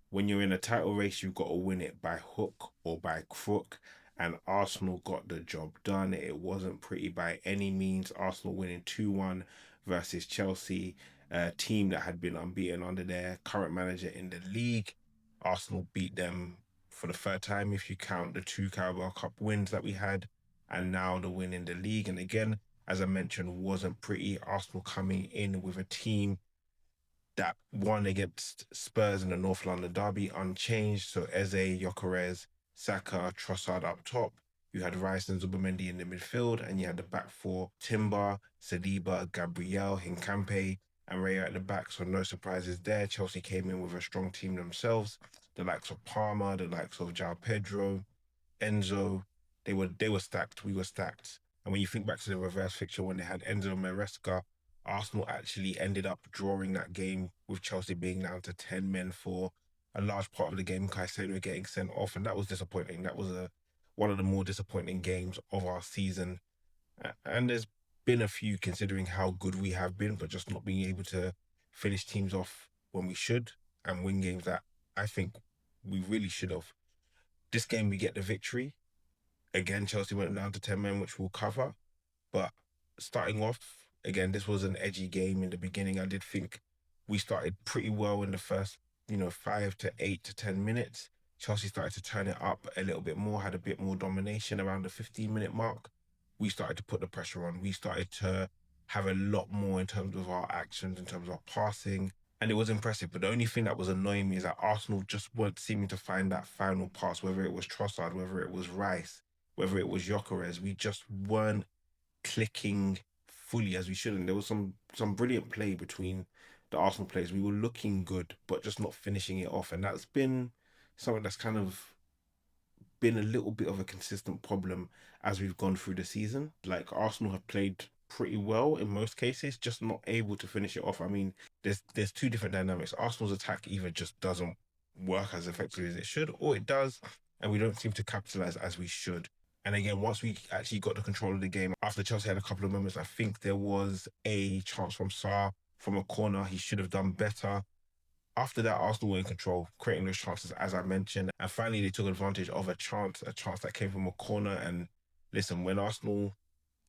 when you're in a title race, you've got to win it by hook or by crook. And Arsenal got the job done. It wasn't pretty by any means. Arsenal winning 2-1 versus Chelsea, a team that had been unbeaten under their current manager in the league. Arsenal beat them for the third time, if you count the two Carabao Cup wins that we had, and now the win in the league. And again, as I mentioned, wasn't pretty. Arsenal coming in with a team that won against Spurs in the North London derby unchanged. So Eze, Gyökeres, Saka, Trossard up top. You had Rice and Zubimendi in the midfield, and you had the back four: Timber, Saliba, Gabriel, Hincampe, and Raya at the back. So no surprises there. Chelsea came in with a strong team themselves. The likes of Palmer, the likes of João Pedro, Enzo, they were stacked. We were stacked. And when you think back to the reverse fixture when they had Enzo Maresca, Arsenal actually ended up drawing that game with Chelsea being down to 10 men for a large part of the game. Caicedo getting sent off, and that was disappointing. That was one of the more disappointing games of our season. And there's been a few considering how good we have been, but just not being able to finish teams off when we should and win games that I think we really should have. This game we get the victory. Again, Chelsea went down to 10 men, which we'll cover. But starting off, again, this was an edgy game in the beginning. I did think we started pretty well in the first, 5 to 8 to 10 minutes. Chelsea started to turn it up a little bit more, had a bit more domination around the 15-minute mark. We started to put the pressure on. We started to have a lot more in terms of our actions, in terms of our passing. And it was impressive. But the only thing that was annoying me is that Arsenal just weren't seeming to find that final pass, whether it was Trossard, whether it was Rice, whether it was Gyökeres. We just weren't clicking fully as we should. And there was some brilliant play between the Arsenal players. We were looking good, but just not finishing it off. And that's been something that's kind of been a little bit of a consistent problem as we've gone through the season. Like Arsenal have played pretty well in most cases, just not able to finish it off. I mean, there's two different dynamics. Arsenal's attack either just doesn't work as effectively as it should, or it does, and we don't seem to capitalize as we should. And again, once we actually got the control of the game, after Chelsea had a couple of moments, I think there was a chance from Sarr from a corner. He should have done better. After that, Arsenal were in control, creating those chances, as I mentioned. And finally, they took advantage of a chance that came from a corner. And listen, when Arsenal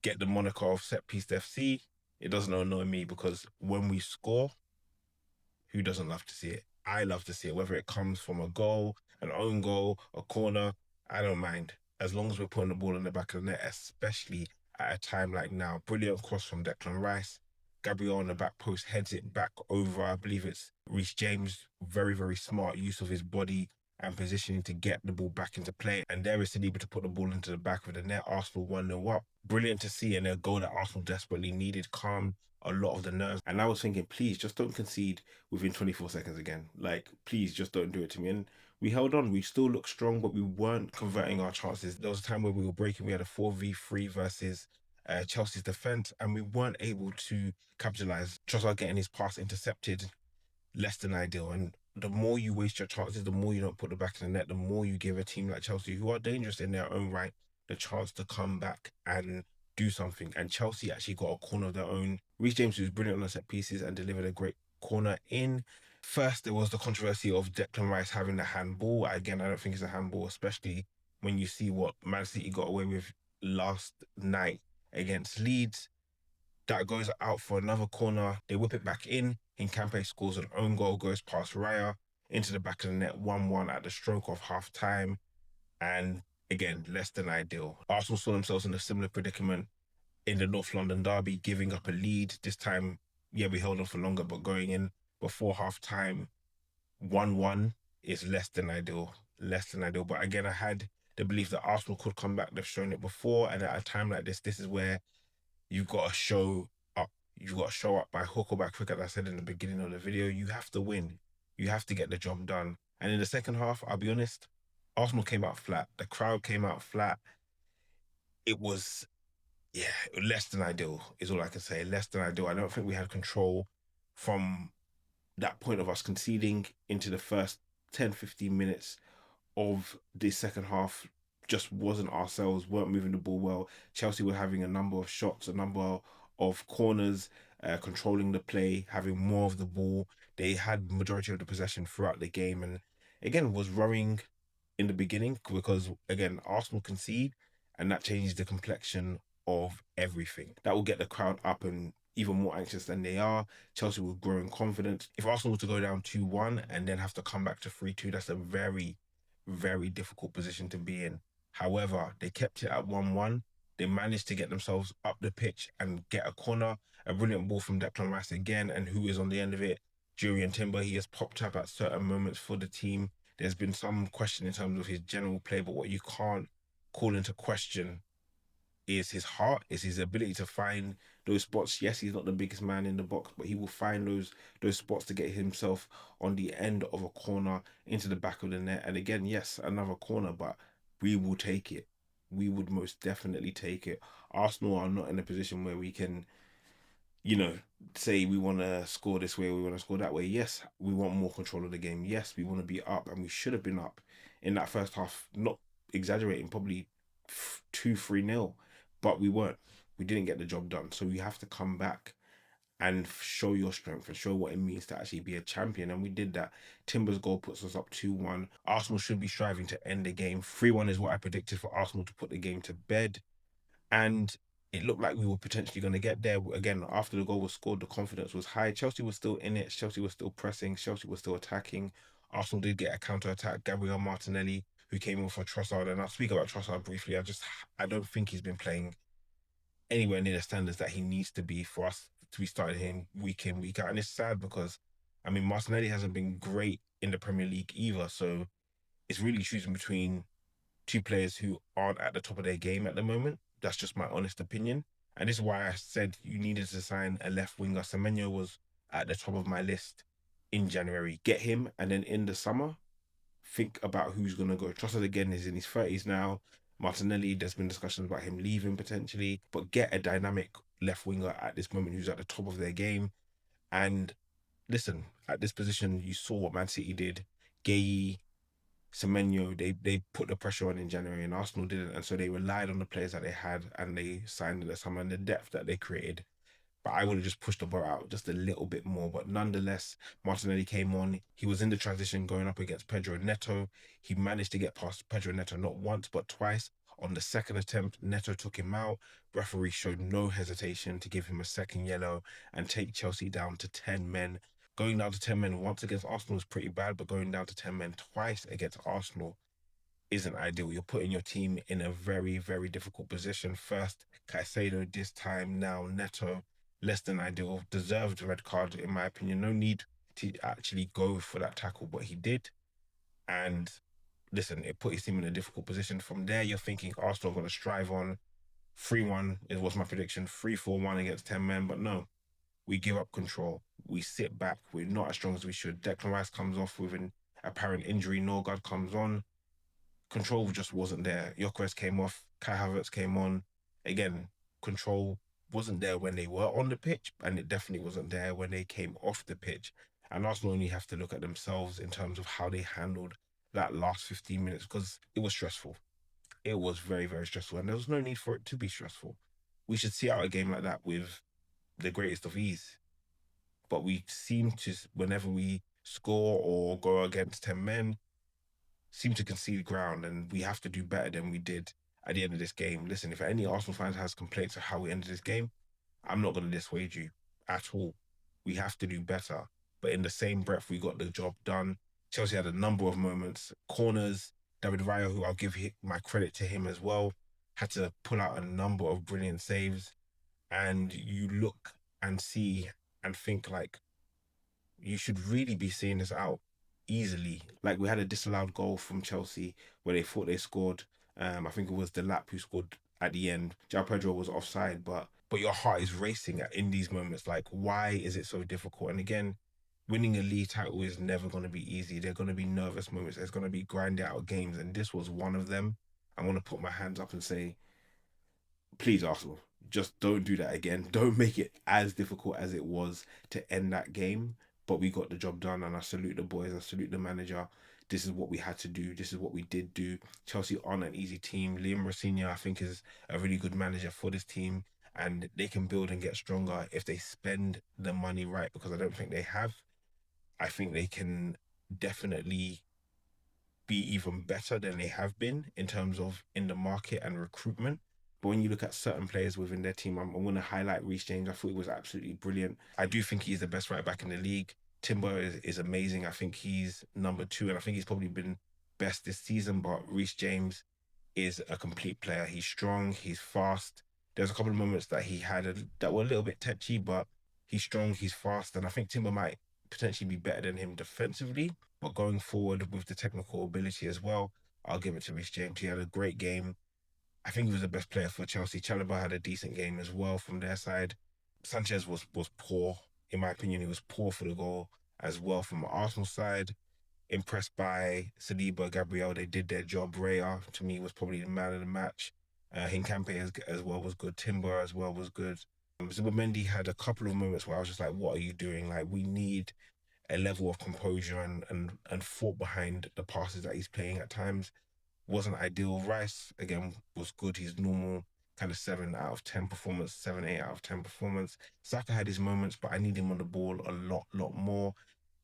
get the moniker of set piece FC, it doesn't annoy me because when we score, who doesn't love to see it? I love to see it, whether it comes from a goal, an own goal, a corner, I don't mind. As long as we're putting the ball in the back of the net, especially at a time like now. Brilliant cross from Declan Rice. Gabriel on the back post heads it back over. I believe it's Reece James. Very, very smart use of his body and positioning to get the ball back into play. And there is Saliba to put the ball into the back of the net. Arsenal 1-0 up. Brilliant to see, and a goal that Arsenal desperately needed. Calm a lot of the nerves. And I was thinking, please just don't concede within 24 seconds again. Like, please just don't do it to me. And we held on. We still looked strong, but we weren't converting our chances. There was a time where we were breaking. We had a 4v3 versus Chelsea's defense, and we weren't able to capitalize. Trossard getting his pass intercepted, less than ideal. And the more you waste your chances, the more you don't put the back of the net, the more you give a team like Chelsea, who are dangerous in their own right, the chance to come back and do something. And Chelsea actually got a corner of their own. Reece James was brilliant on the set pieces and delivered a great corner in. First, there was the controversy of Declan Rice having the handball. Again, I don't think it's a handball, especially when you see what Man City got away with last night against Leeds. That goes out for another corner. They whip it back in. Hincampe scores an own goal, goes past Raya into the back of the net, 1-1 at the stroke of half time. And again, less than ideal. Arsenal saw themselves in a similar predicament in the North London derby, giving up a lead. This time, yeah, we held on for longer, but going in before half time, 1-1 is less than ideal. Less than ideal. But again, I had the belief that Arsenal could come back. They've shown it before. And at a time like this is where you've got to show up. You've got to show up by hook or by crook, as I said in the beginning of the video. You have to win. You have to get the job done. And in the second half, I'll be honest, Arsenal came out flat. The crowd came out flat. It was, yeah, less than ideal, is all I can say. Less than ideal. I don't think we had control from that point of us conceding into the first 10, 15 minutes of the second half. Just wasn't ourselves, weren't moving the ball well. Chelsea were having a number of shots, a number of corners, controlling the play, having more of the ball. They had majority of the possession throughout the game, and again, was worrying in the beginning because again, Arsenal concede and that changes the complexion of everything. That will get the crowd up and even more anxious than they are. Chelsea will grow in confidence. If Arsenal were to go down 2-1 and then have to come back to 3-2, that's a very, very difficult position to be in. However, they kept it at 1-1. They managed to get themselves up the pitch and get a corner, a brilliant ball from Declan Rice again, and who is on the end of it? Jurian Timber. He has popped up at certain moments for the team. There's been some question in terms of his general play, but what you can't call into question is his heart, is his ability to find those spots. Yes, he's not the biggest man in the box, but he will find those spots to get himself on the end of a corner into the back of the net. And again, yes, another corner, but we will take it. We would most definitely take it. Arsenal are not in a position where we can, you know, say we want to score this way, we want to score that way. Yes, we want more control of the game. Yes, we want to be up, and we should have been up in that first half. Not exaggerating, probably 2-3 nil, but we weren't. We didn't get the job done. So we have to come back and show your strength and show what it means to actually be a champion. And we did that. Timber's goal puts us up 2-1. Arsenal should be striving to end the game. 3-1 is what I predicted for Arsenal to put the game to bed. And it looked like we were potentially going to get there. Again, after the goal was scored, the confidence was high. Chelsea was still in it. Chelsea was still pressing. Chelsea was still attacking. Arsenal did get a counter attack. Gabriel Martinelli, who came in for Trossard, and I'll speak about Trossard briefly. I don't think he's been playing anywhere near the standards that he needs to be for us to be starting him week in, week out. And it's sad because, I mean, Martinelli hasn't been great in the Premier League either. So it's really choosing between two players who aren't at the top of their game at the moment. That's just my honest opinion. And this is why I said you needed to sign a left winger. Semenyo was at the top of my list in January. Get him, and then in the summer, think about who's going to go. Trossard again is in his 30s now. Martinelli, there's been discussions about him leaving potentially, but get a dynamic left winger at this moment who's at the top of their game. And listen, at this position, you saw what Man City did. Gay, Semenyo, they put the pressure on in January and Arsenal didn't. And so they relied on the players that they had and they signed in the summer and the depth that they created. But I would have just pushed the ball out just a little bit more. But nonetheless, Martinelli came on. He was in the transition going up against Pedro Neto. He managed to get past Pedro Neto not once, but twice. On the second attempt, Neto took him out. Referee showed no hesitation to give him a second yellow and take Chelsea down to 10 men. Going down to 10 men once against Arsenal is pretty bad, but going down to 10 men twice against Arsenal isn't ideal. You're putting your team in a very, very difficult position. First, Caicedo, this time now Neto, less than ideal, deserved a red card, in my opinion. No need to actually go for that tackle, but he did. And listen, it put his team in a difficult position. From there, you're thinking Arsenal are going to strive on. 3-1 is was my prediction. 3-4-1 against 10 men, but no, we give up control. We sit back. We're not as strong as we should. Declan Rice comes off with an apparent injury. Norgard comes on. Control just wasn't there. Gyökeres came off. Kai Havertz came on. Again, control wasn't there when they were on the pitch, and it definitely wasn't there when they came off the pitch. And Arsenal only have to look at themselves in terms of how they handled that last 15 minutes because it was stressful. It was very, very stressful, and there was no need for it to be stressful. We should see out a game like that with the greatest of ease. But we seem to, whenever we score or go against 10 men, seem to concede ground, and we have to do better than we did at the end of this game. Listen, if any Arsenal fans has complaints of how we ended this game, I'm not going to dissuade you at all. We have to do better. But in the same breath, we got the job done. Chelsea had a number of moments, corners. David Raya, who I'll give my credit to him as well, had to pull out a number of brilliant saves. And you look and see and think like, you should really be seeing this out easily. Like we had a disallowed goal from Chelsea where they thought they scored. I think it was the lap who scored at the end. João Pedro was offside, but your heart is racing in these moments. Like, why is it so difficult? And again, winning a league title is never going to be easy. There are going to be nervous moments. There's going to be grind out games, and this was one of them. I want to put my hands up and say, please, Arsenal, just don't do that again. Don't make it as difficult as it was to end that game. But we got the job done, and I salute the boys. I salute the manager. This is what we had to do. This is what we did do. Chelsea aren't an easy team. Liam Rossini, I think, is a really good manager for this team, and they can build and get stronger if they spend the money right. Because I don't think they have. I think they can definitely be even better than they have been in terms of in the market and recruitment. But when you look at certain players within their team, I'm going to highlight Reece James. I thought he was absolutely brilliant. I do think he's the best right back in the league. Timber is amazing. I think he's number two, and I think he's probably been best this season. But Reece James is a complete player. He's strong, he's fast. There's a couple of moments that he had that were a little bit touchy, but he's strong, he's fast, and I think Timber might potentially be better than him defensively. But going forward with the technical ability as well, I'll give it to Reece James. He had a great game. I think he was the best player for Chelsea. Chalobah had a decent game as well from their side. Sanchez was poor. In my opinion, he was poor for the goal as well from Arsenal side. Impressed by Saliba, Gabriel. They did their job. Raya, to me, was probably the man of the match. Hincampe as well was good. Timber as well was good. Zubimendi had a couple of moments where I was just like, what are you doing? Like, we need a level of composure and thought behind the passes that he's playing at times. Wasn't ideal. Rice, again, was good. His normal kind of 7 out of 10 performance, 7, 8 out of 10 performance. Saka had his moments, but I need him on the ball a lot more.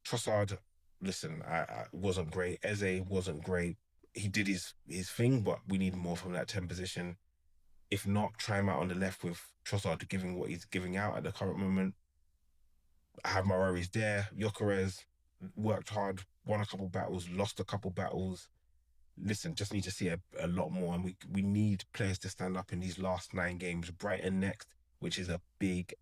Trossard, listen, I wasn't great. Eze wasn't great. He did his thing, but we need more from that 10 position. If not, try him out on the left with Trossard giving what he's giving out at the current moment. I have my worries there. Gyökeres worked hard, won a couple battles, lost a couple battles. Listen, just need to see a lot more, and we need players to stand up in these last 9 games. Brighton next, which is a big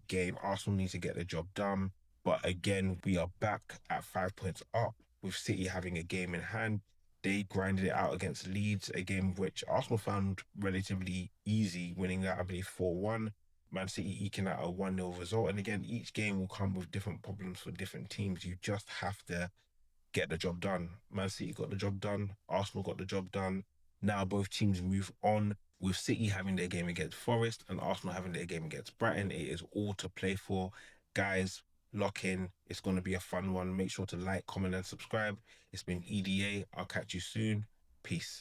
game. Arsenal need to get the job done. But again, we are back at 5 points up with City having a game in hand. They grinded it out against Leeds, a game which Arsenal found relatively easy, winning that, I believe, 4-1. Man City eking out a 1-0 result. And again, each game will come with different problems for different teams. You just have to get the job done. Man City got the job done. Arsenal got the job done. Now both teams move on with City having their game against Forest and Arsenal having their game against Brighton. It is all to play for. Guys, lock in. It's going to be a fun one. Make sure to like, comment, and subscribe. It's been EDA. I'll catch you soon. Peace.